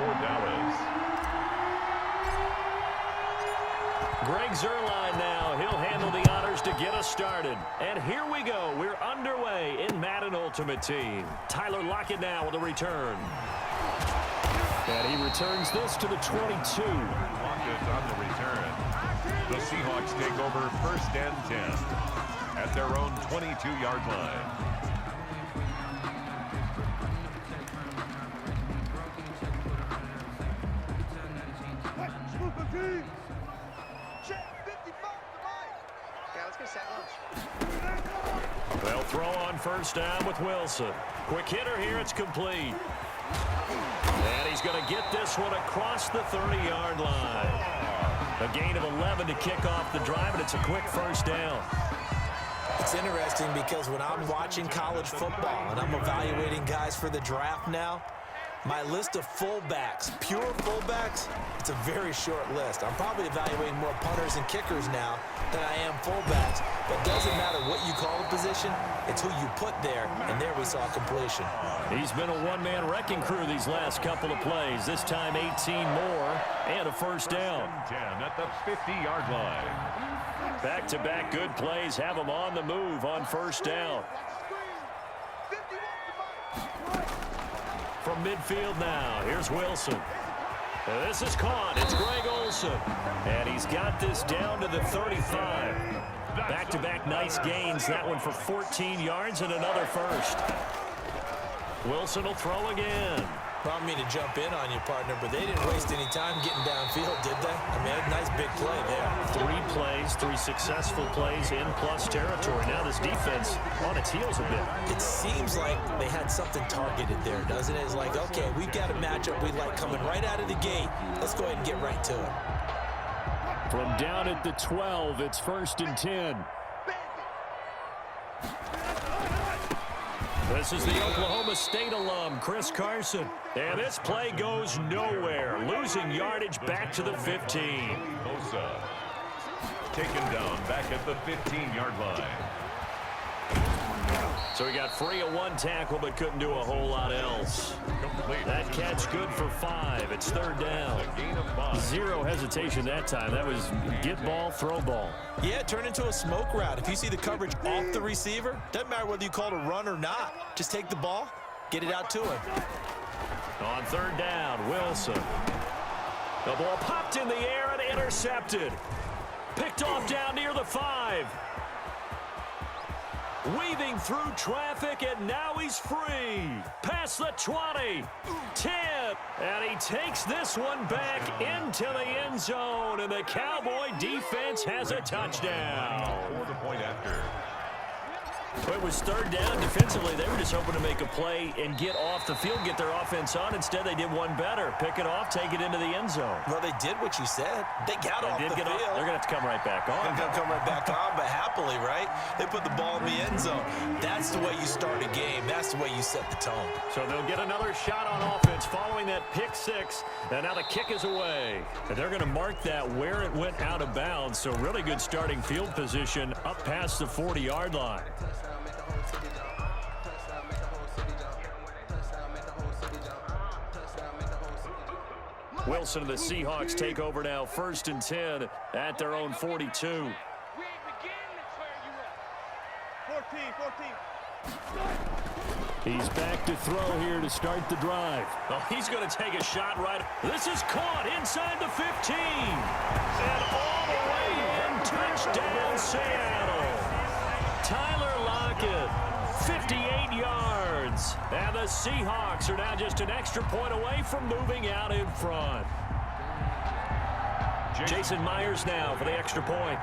for Dallas. Greg Zuerlein now. He'll handle the honors to get us started. And here we go. We're underway in Madden Ultimate Team. Tyler Lockett now with a return. And he returns this to the 22. Lockett on the return. The Seahawks take over 1st and 10 at their own 22-yard line. They'll throw on 1st down with Wilson. Quick hitter here. It's complete. And he's going to get this one across the 30-yard line. A gain of 11 to kick off the drive, and it's a quick 1st down. It's interesting because when I'm watching college football and I'm evaluating guys for the draft now, my list of fullbacks, pure fullbacks, it's a very short list. I'm probably evaluating more punters and kickers now than I am fullbacks. But it doesn't matter what you call the position, it's who you put there, and there we saw completion. He's been a one-man wrecking crew these last couple of plays. This time 18 more and a 1st down. 10 at the 50-yard line. Back-to-back good plays have him on the move on 1st down. From midfield now, here's Wilson. This is caught. It's Greg Olsen. And he's got this down to the 35. Back-to-back nice gains. That one for 14 yards and another 1st. Wilson will throw again. I don't mean to jump in on you, partner, but they didn't waste any time getting downfield, did they? I mean, a nice big play there. 3 plays, 3 successful plays in plus territory. Now this defense on its heels a bit. It seems like they had something targeted there, doesn't it? It's like, okay, we've got a matchup we like coming right out of the gate. Let's go ahead and get right to it. From down at the 12, it's 1st and 10. This is the Oklahoma State alum, Chris Carson. And this play goes nowhere. Losing yardage back to the 15. Bosa taken down back at the 15-yard line. So he got free of 1 tackle, but couldn't do a whole lot else. Complete. That catch good for 5. It's 3rd down. A gain of 5. Zero hesitation that time. That was get ball, throw ball. Yeah, turn into a smoke route. If you see the coverage off the receiver, doesn't matter whether you call it a run or not. Just take the ball, get it out to him. On 3rd down, Wilson. The ball popped in the air and intercepted. Picked off down near the 5. Weaving through traffic, and now he's free. Past the 20. 10. And he takes this one back into the end zone, and the Cowboy defense has a touchdown. For the point after. It was 3rd down. Defensively, they were just hoping to make a play and get off the field, get their offense on. Instead, they did one better. Pick it off, take it into the end zone. Well, they did what you said. They got off the field. They're going to have to come right back on. They're going to come right back on, but happily, right? They put the ball in the end zone. That's the way you start a game. That's the way you set the tone. So they'll get another shot on offense following that pick 6. And now the kick is away. And they're going to mark that where it went out of bounds. So really good starting field position up past the 40-yard line. Wilson and the Seahawks take over now, 1st and 10 at their own 42. 14. He's back to throw here to start the drive. Oh, he's going to take a shot right. This is caught inside the 15. And all the way in, touchdown Seattle. Tyler Lockett, 58 yards. And the Seahawks are now just an extra point away from moving out in front. Jason Myers now for the extra point.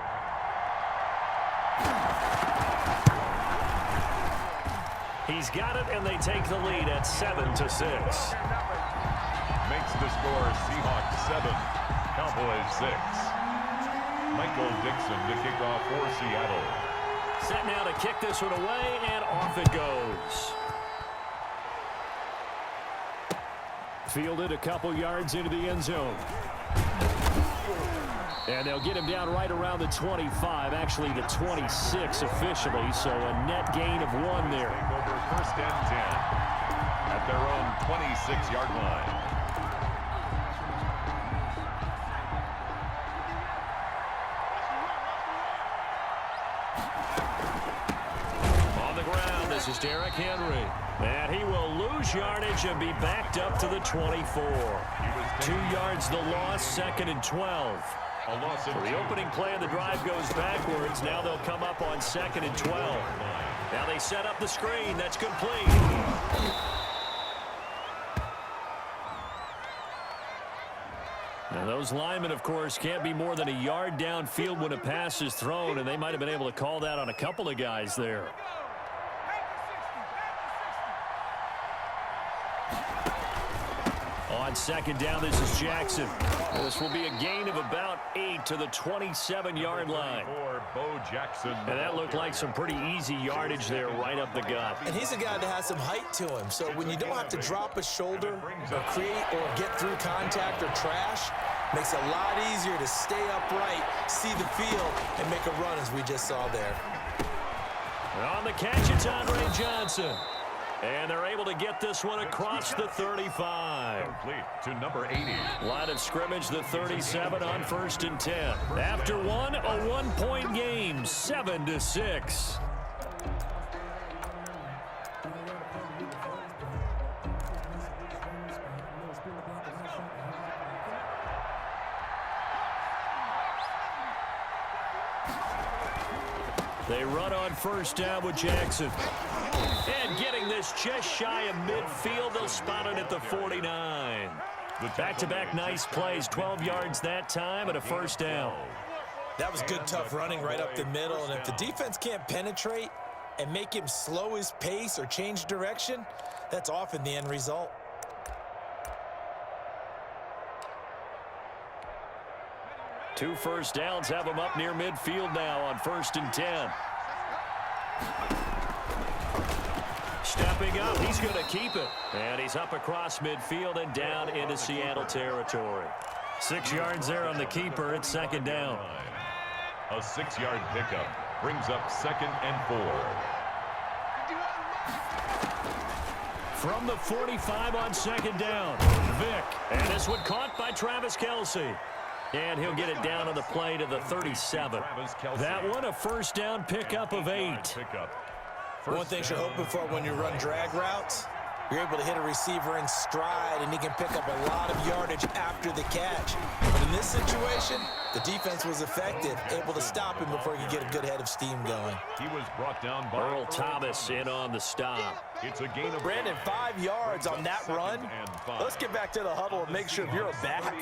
He's got it, and they take the lead at 7-6. Makes the score Seahawks 7, Cowboys 6. Michael Dixon to kick off for Seattle. Set now to kick this one away, and off it goes. Fielded a couple yards into the end zone. And they'll get him down right around the 25, actually the 26 officially, so a net gain of 1 there. Over 1st and 10 at their own 26-yard line. This is Derrick Henry. And he will lose yardage and be backed up to the 24. 2 yards the loss, 2nd and 12. So the opening play of the drive goes backwards. Now they'll come up on 2nd and 12. Now they set up the screen. That's complete. And those linemen, of course, can't be more than a yard downfield when a pass is thrown, and they might have been able to call that on a couple of guys there. On 2nd down, this is Jackson. This will be a gain of about 8 to the 27-yard line. And that looked like some pretty easy yardage there right up the gut. And he's a guy that has some height to him, so when you don't have to drop a shoulder or create or get through contact or trash, makes it a lot easier to stay upright, see the field, and make a run as we just saw there. On the catch, it's Andre Johnson. And they're able to get this one across the 35. Complete to number 80. Line of scrimmage, the 37 on 1st and 10. After one, a 1-point game, 7-6. They run on 1st down with Jackson. And getting this just shy of midfield, they'll spot it at the 49. Back-to-back nice plays, 12 yards that time and a 1st down. That was good, tough running right up the middle, and if the defense can't penetrate and make him slow his pace or change direction, that's often the end result. Two 1st downs have him up near midfield now on 1st and 10. Stepping up, he's going to keep it. And he's up across midfield and down into Seattle territory. 6 yards there on the keeper. It's 2nd down. A 6-yard pickup brings up 2nd and 4. From the 45 on 2nd down, Vick. And this one caught by Travis Kelce. And he'll get it down on the play to the 37. That one, a 1st down pickup of 8. One thing you're hoping for when you run drag routes, you're able to hit a receiver in stride, and he can pick up a lot of yardage after the catch. But in this situation, the defense was effective, able to stop him before he could get a good head of steam going. He was brought down by Earl Thomas in on the stop. It's a gain of Brandon, 5 yards on that run. Let's get back to the huddle and make sure if you're a back,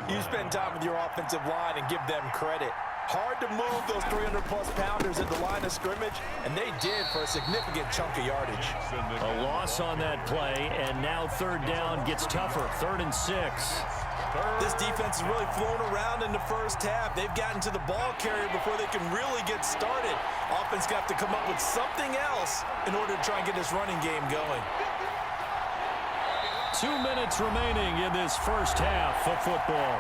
you spend time with your offensive line and give them credit. Hard to move those 300-plus pounders at the line of scrimmage, and they did for a significant chunk of yardage. A loss on that play, and now 3rd down gets tougher. 3rd and 6. This defense has really flown around in the 1st half. They've gotten to the ball carrier before they can really get started. Offense got to come up with something else in order to try and get this running game going. 2 minutes remaining in this 1st half of football.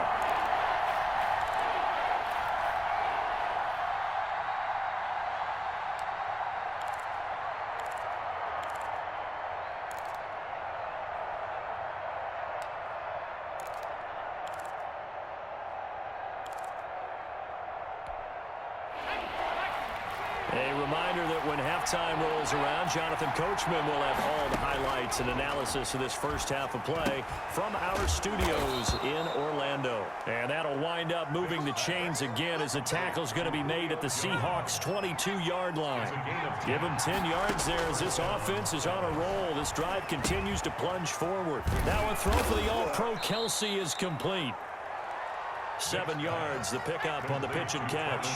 A reminder that when halftime rolls around, Jonathan Coachman will have all the highlights and analysis of this 1st half of play from our studios in Orlando. And that'll wind up moving the chains again as the tackle's going to be made at the Seahawks' 22-yard line. Give them 10 yards there as this offense is on a roll. This drive continues to plunge forward. Now a throw for the All-Pro Kelce is complete. 7 yards, the pickup on the pitch and catch.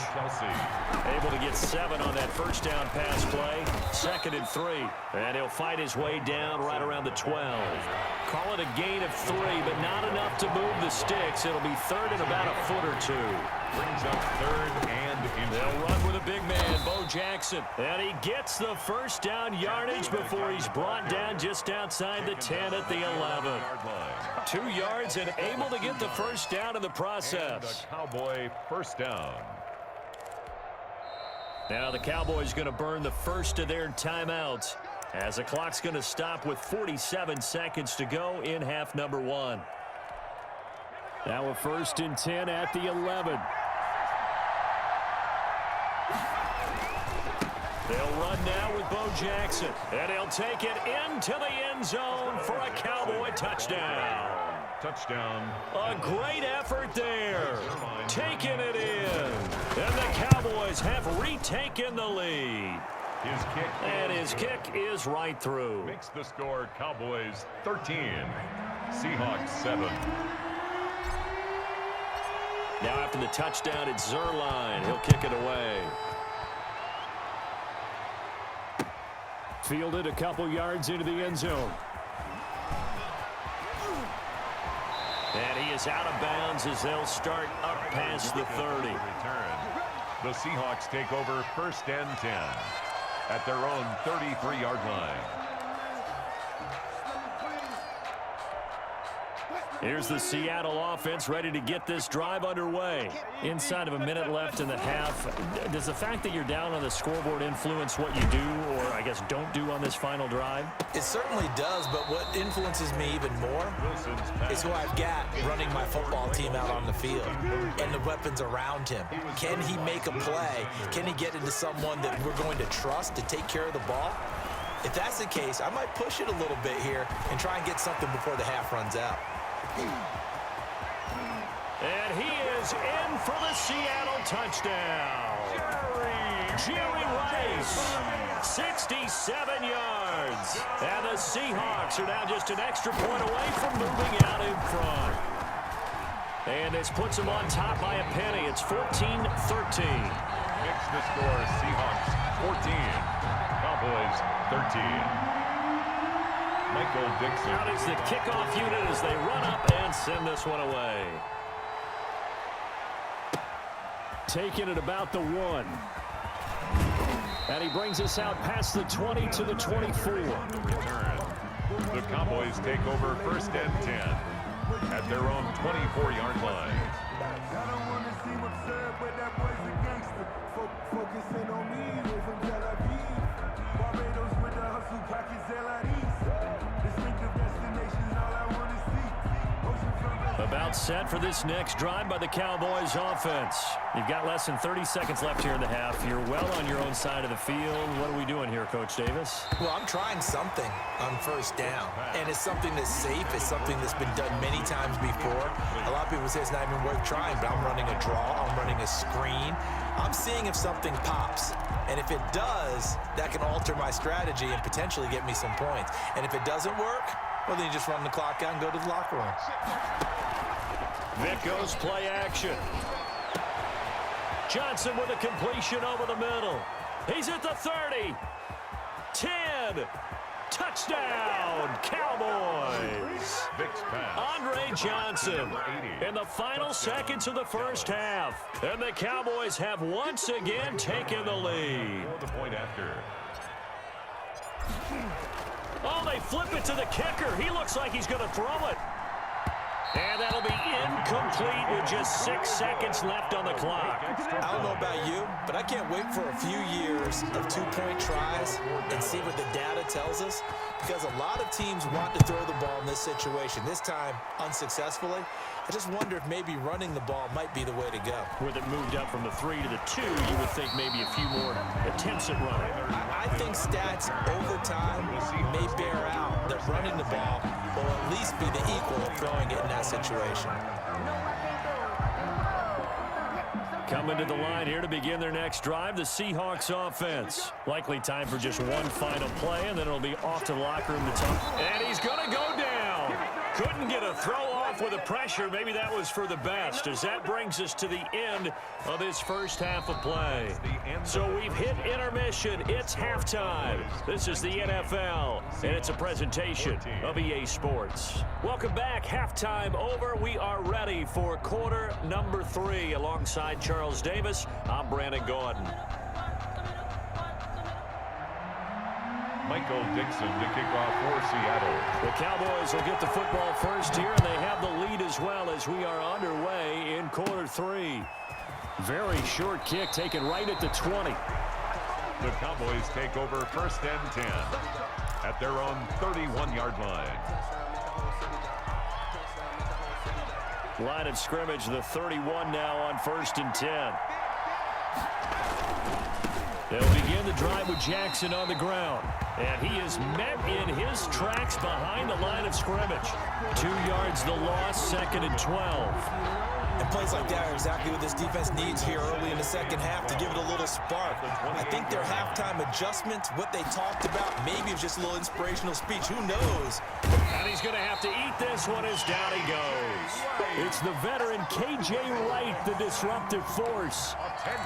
Able to get 7 on that 1st down pass play. 2nd and 3. And he'll fight his way down right around the 12. Call it a gain of 3, but not enough to move the sticks. It'll be 3rd and about a foot or 2. Brings up 3rd and they'll run with a big man, Bo Jackson. And he gets the 1st down yardage before he's brought down just outside the 10 at the 11. 2 yards and able to get the 1st down in the process. And a Cowboy 1st down. Now the Cowboys going to burn the first of their timeouts as the clock's going to stop with 47 seconds to go in half number 1. Now a 1st and 10 at the 11. They'll run now with Bo Jackson, and he'll take it into the end zone for a Cowboy touchdown. Touchdown. A great effort there, taking it in, and the Cowboys have retaken the lead. His kick is right through. Makes the score Cowboys 13, Seahawks 7. Now after the touchdown, it's Zerline. He'll kick it away. Fielded a couple yards into the end zone. And he is out of bounds as they'll start up past the 30. The Seahawks take over 1st and 10 at their own 33-yard line. Here's the Seattle offense ready to get this drive underway. Inside of a minute left in the half, does the fact that you're down on the scoreboard influence what you do, or I guess don't do on this final drive? It certainly does, but what influences me even more is who I've got running my football team out on the field and the weapons around him. Can he make a play? Can he get into someone that we're going to trust to take care of the ball? If that's the case, I might push it a little bit here and try and get something before the half runs out. And he is in for the Seattle touchdown. Jerry Rice, 67 yards. And the Seahawks are now just an extra point away from moving out in front. And this puts them on top by a penny. It's 14-13. Makes the score Seahawks 14, Cowboys 13. Michael Dixon. Out is the kickoff unit as they run up and send this one away. Taking it about the 1. And he brings us out past the 20 to the 24. The Cowboys take over 1st and 10 at their own 24-yard line. I don't want to seem absurd, but that boy's a gangster. Focusing on me, they from Tel Aviv. Barbados with the hustle, pockets distinctive destinations, all I want to see. About set for this next drive by the Cowboys offense. You've got less than 30 seconds left here in the half. You're well on your own side of the field. What are we doing here, Coach Davis? Well, I'm trying something on 1st down, and it's something that's safe. It's something that's been done many times before. A lot of people say it's not even worth trying, but I'm running a draw. I'm running a screen. I'm seeing if something pops, and if it does, that can alter my strategy and potentially get me some points. And if it doesn't work, well, then you just run the clock out and go to the locker room. Vic goes play action. Johnson with a completion over the middle. He's at the 30. 10. Touchdown, Cowboys. Vic's pass. Andre Johnson in the final seconds of the first half. And the Cowboys have once again taken the lead. The point after. Oh, they flip it to the kicker. He looks like he's going to throw it. And that'll be incomplete with just 6 seconds left on the clock. I don't know about you, but I can't wait for a few years of 2-point tries and see what the data tells us, because a lot of teams want to throw the ball in this situation, this time unsuccessfully. I just wonder if maybe running the ball might be the way to go. With it moved up from the 3 to the 2, you would think maybe a few more attempts at running. I think stats over time may bear out that running the ball will at least be the equal of throwing it in that situation. Coming to the line here to begin their next drive, the Seahawks offense. Likely time for just one final play, and then it'll be off to the locker room to talk. And he's going to go down. Couldn't get a throw off with the pressure. Maybe that was for the best, as that brings us to the end of this first half of play. So we've hit intermission. It's halftime. This is the NFL, and it's a presentation of EA Sports. Welcome back. Halftime over. We are ready for quarter number 3. Alongside Charles Davis, I'm Brandon Gordon. Michael Dixon to kick off for Seattle. The Cowboys will get the football first here, and they have the lead as well as we are underway in quarter 3. Very short kick taken right at the 20. The Cowboys take over 1st and 10 at their own 31-yard line. Line of scrimmage, the 31 now on 1st and 10. They'll begin the drive with Jackson on the ground. And he is met in his tracks behind the line of scrimmage. 2 yards the loss, 2nd and 12. And plays like that are exactly what this defense needs here early in the second half to give it a little spark. I think their halftime adjustments, what they talked about, maybe it's just a little inspirational speech. Who knows? And he's going to have to eat this one as down he goes. It's the veteran K.J. Wright, the disruptive force.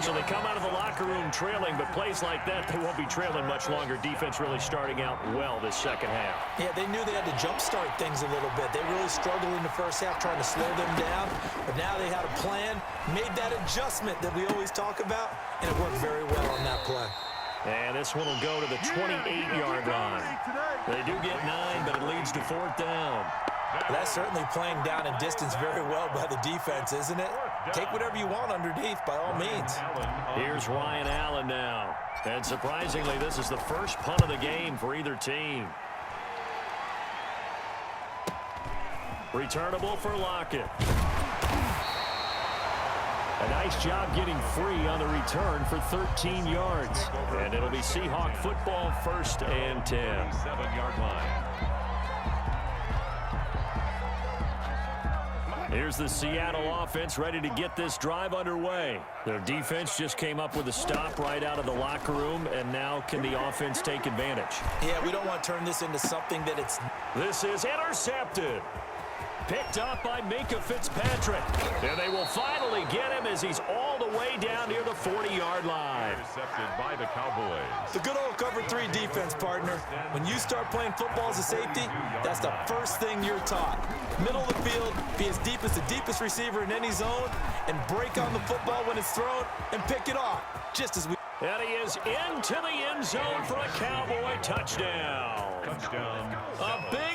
So they come out of the locker room trailing, but plays like that, they won't be trailing much longer. Defense really starting out well this second half. Yeah, they knew they had to jumpstart things a little bit. They really struggled in the first half trying to slow them down, but now they had a plan, made that adjustment that we always talk about, and it worked very well on that play. And this one will go to the 28-yard line. They do get 9, but it leads to 4th down. That's certainly playing down and distance very well by the defense, isn't it? Take whatever you want underneath, by all means. Here's Ryan Allen now. And surprisingly, this is the first punt of the game for either team. Returnable for Lockett. A nice job getting free on the return for 13 yards. And it'll be Seahawk football, 1st and 10. 7-yard line. Here's the Seattle offense ready to get this drive underway. Their defense just came up with a stop right out of the locker room, and now can the offense take advantage? Yeah, we don't want to turn this into something that it's... This is intercepted. Picked up by Minka Fitzpatrick. And they will finally get him as he's all the way down near the 40-yard line. Intercepted by the Cowboys. The good old cover 3 defense, partner. When you start playing football as a safety, that's the first thing you're taught. Middle of the field, be as deep as the deepest receiver in any zone, and break on the football when it's thrown and pick it off, just as we... And he is into the end zone for a Cowboy touchdown. Touchdown. A big